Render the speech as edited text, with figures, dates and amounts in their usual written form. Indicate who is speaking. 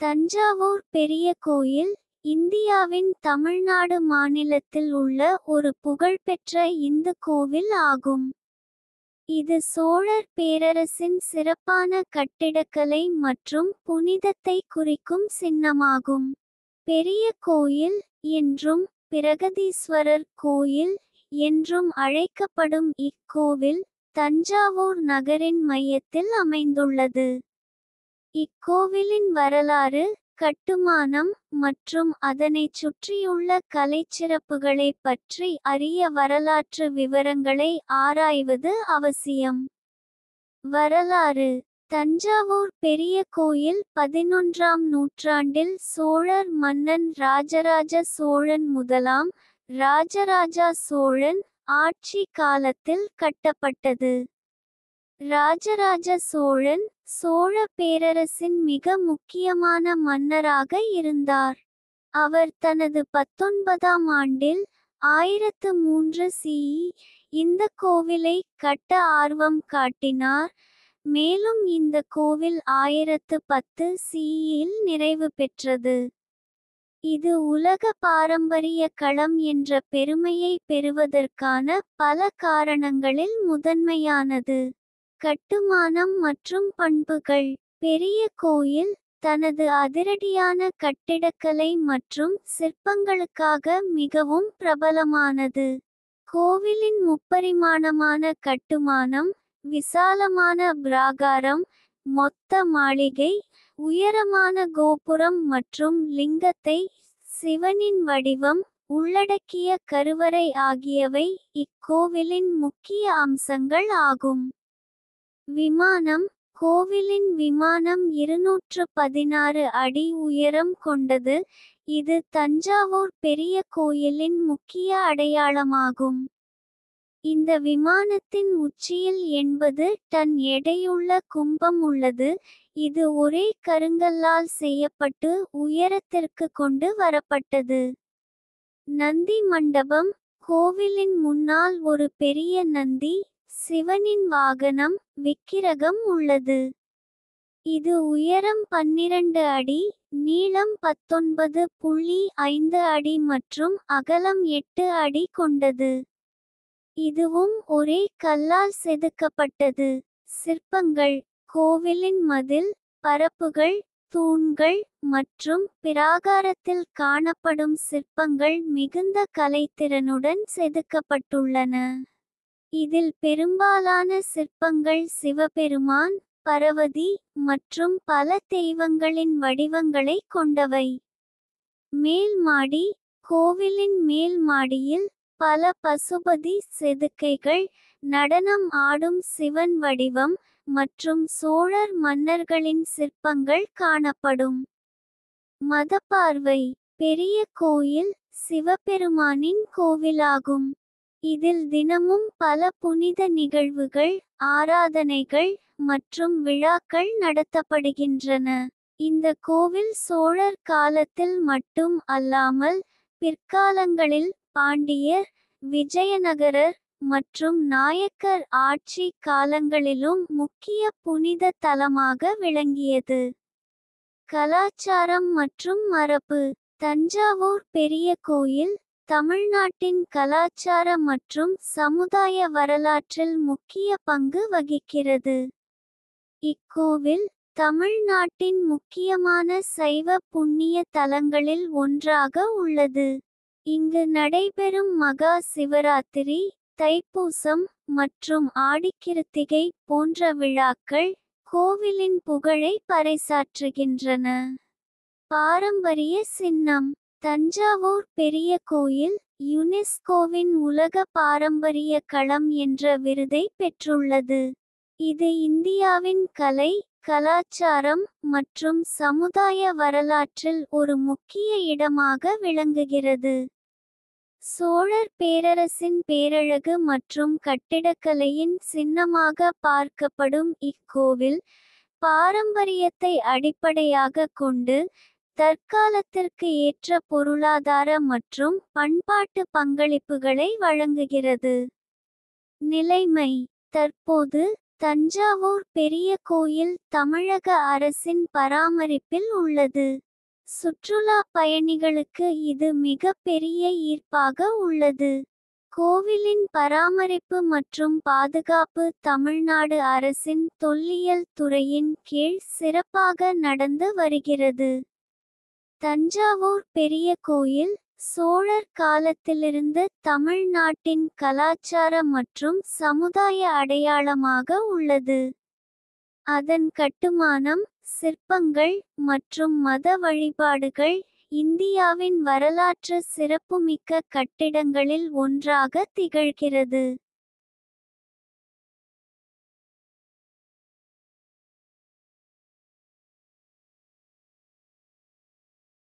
Speaker 1: தஞ்சாவூர் பெரிய கோயில் இந்தியாவின் தமிழ்நாடு மாநிலத்தில் உள்ள ஒரு புகழ்பெற்ற இந்து கோவில் ஆகும். இது சோழர் பேரரசின் சிறப்பான கட்டிடக்கலை மற்றும் புனிதத்தை குறிக்கும் சின்னமாகும். பெரிய கோயில் என்றும் பிரகதீஸ்வரர் கோயில் என்றும் அழைக்கப்படும் இக்கோவில் தஞ்சாவூர் நகரின் மையத்தில் அமைந்துள்ளது. இக்கோவிலின் வரலாறு, கட்டுமானம் மற்றும் அதனைச் சுற்றியுள்ள கலைச்சிறப்புகளைப் பற்றி அறிய வரலாற்று விவரங்களை ஆராய்வது அவசியம். வரலாறு: தஞ்சாவூர் பெரிய கோயில் 11ஆம் நூற்றாண்டில் சோழர் மன்னன் ராஜராஜ சோழன் முதலாம் ராஜராஜா சோழன் ஆட்சி காலத்தில் கட்டப்பட்டது. ராஜராஜ சோழன் சோழ பேரரசின் மிக முக்கியமான மன்னராக இருந்தார். அவர் தனது 19ஆம் ஆண்டில் 1003 CE இந்த கோவிலை கட்ட ஆர்வம் காட்டினார். மேலும் இந்த கோவில் 1010 CE-இல் நிறைவு பெற்றது. இது உலக பாரம்பரிய களம் என்ற பெருமையை பெறுவதற்கான பல காரணங்களில் முதன்மையானது. கட்டுமானம் மற்றும் பண்புகள்: பெரிய கோயில் தனது அதிரடியான கட்டிடக்கலை மற்றும் சிற்பங்களுக்காக மிகவும் பிரபலமானது. கோவிலின் முப்பரிமாணமான கட்டுமானம், விசாலமான பிராகாரம், மொத்த மாளிகை, உயரமான கோபுரம் மற்றும் லிங்கத்தை சிவனின் வடிவம் உள்ளடக்கிய கருவறை ஆகியவை இக்கோவிலின் முக்கிய அம்சங்கள் ஆகும். விமானம்: கோவிலின் விமானம் 216 அடி உயரம் கொண்டது. இது தஞ்சாவூர் பெரிய கோயிலின் முக்கிய அடையாளமாகும். இந்த விமானத்தின் உச்சியில் 80 டன் எடையுள்ள கும்பம் உள்ளது. இது ஒரே கருங்கல்லால் செய்யப்பட்டு உயரத்திற்கு கொண்டு வரப்பட்டது. நந்தி மண்டபம்: கோவிலின் முன்னால் ஒரு பெரிய நந்தி, சிவனின் வாகனம், விக்கிரகம் உள்ளது. இது உயரம் 12 அடி, நீளம் 19.5 அடி மற்றும் அகலம் 8 அடி கொண்டது. இதுவும் ஒரே கல்லால் செதுக்கப்பட்டது. சிற்பங்கள்: கோவிலின் மதில், பரப்புகள், தூண்கள் மற்றும் பிராகாரத்தில் காணப்படும் சிற்பங்கள் மிகுந்த கலைத்திறனுடன் செதுக்கப்பட்டுள்ளன. இதில் பெரும்பாலான சிற்பங்கள் சிவபெருமான், பார்வதி மற்றும் பல தெய்வங்களின் வடிவங்களை கொண்டவை. மேல் மாடி: கோவிலின் மேல் மாடியில் பல பசுபதி செதுக்கைகள், நடனம் ஆடும் சிவன் வடிவம் மற்றும் சோழர் மன்னர்களின் சிற்பங்கள் காணப்படும். மதப்பார்வை: பெரிய கோயில் சிவபெருமானின் கோவிலாகும். இதில் தினமும் பல புனித நிகழ்வுகள், ஆராதனைகள் மற்றும் விழாக்கள் நடத்தப்படுகின்றன. இந்த கோவில் சோழர் காலத்தில் மட்டும் அல்லாமல் பிற்காலங்களில் பாண்டியர், விஜயநகரர் மற்றும் நாயக்கர் ஆட்சி காலங்களிலும் முக்கிய புனித தலமாக விளங்கியது. கலாச்சாரம் மற்றும் மரபு: தஞ்சாவூர் பெரிய கோயில் தமிழ்நாட்டின் கலாச்சார மற்றும் சமுதாய வரலாற்றில் முக்கிய பங்கு வகிக்கிறது. இக்கோவில் தமிழ்நாட்டின் முக்கியமான சைவ புண்ணிய தலங்களில் ஒன்றாக உள்ளது. இங்கு நடைபெறும் மகா சிவராத்திரி, தைப்பூசம் மற்றும் ஆடிக்கிருத்திகை போன்ற விழாக்கள் கோவிலின் புகழை பறைசாற்றுகின்றன. பாரம்பரிய சின்னம்: தஞ்சாவூர் பெரிய கோயில் யுனெஸ்கோவின் உலக பாரம்பரிய களம் என்ற விருதை பெற்றுள்ளது. இது இந்தியாவின் கலை, கலாச்சாரம் மற்றும் சமுதாய வரலாற்றில் ஒரு முக்கிய இடமாக விளங்குகிறது. சோழர் பேரரசின் பேரழகு மற்றும் கட்டிடக்கலையின் சின்னமாக பார்க்கப்படும் இக்கோவில், பாரம்பரியத்தை அடிப்படையாக கொண்டு தற்காலத்திற்கு ஏற்ற பொருளாதார மற்றும் பண்பாட்டு பங்களிப்புகளை வழங்குகிறது. நிலைமை: தற்போது தஞ்சாவூர் பெரிய கோயில் தமிழக அரசின் பராமரிப்பில் உள்ளது. சுற்றுலா பயணிகளுக்கு இது மிக பெரிய ஈர்ப்பாக உள்ளது. கோவிலின் பராமரிப்பு மற்றும் பாதுகாப்பு தமிழ்நாடு அரசின் தொல்லியல் துறையின் கீழ் சிறப்பாக நடந்து வருகிறது. தஞ்சாவூர் பெரிய கோயில் சோழர் காலத்திலிருந்து தமிழ்நாட்டின் கலாச்சார மற்றும் சமுதாய அடையாளமாக உள்ளது. அதன் கட்டுமானம், சிற்பங்கள் மற்றும் மத வழிபாடுகள் இந்தியாவின் வரலாற்று சிறப்புமிக்க கட்டிடங்களில் ஒன்றாக திகழ்கிறது.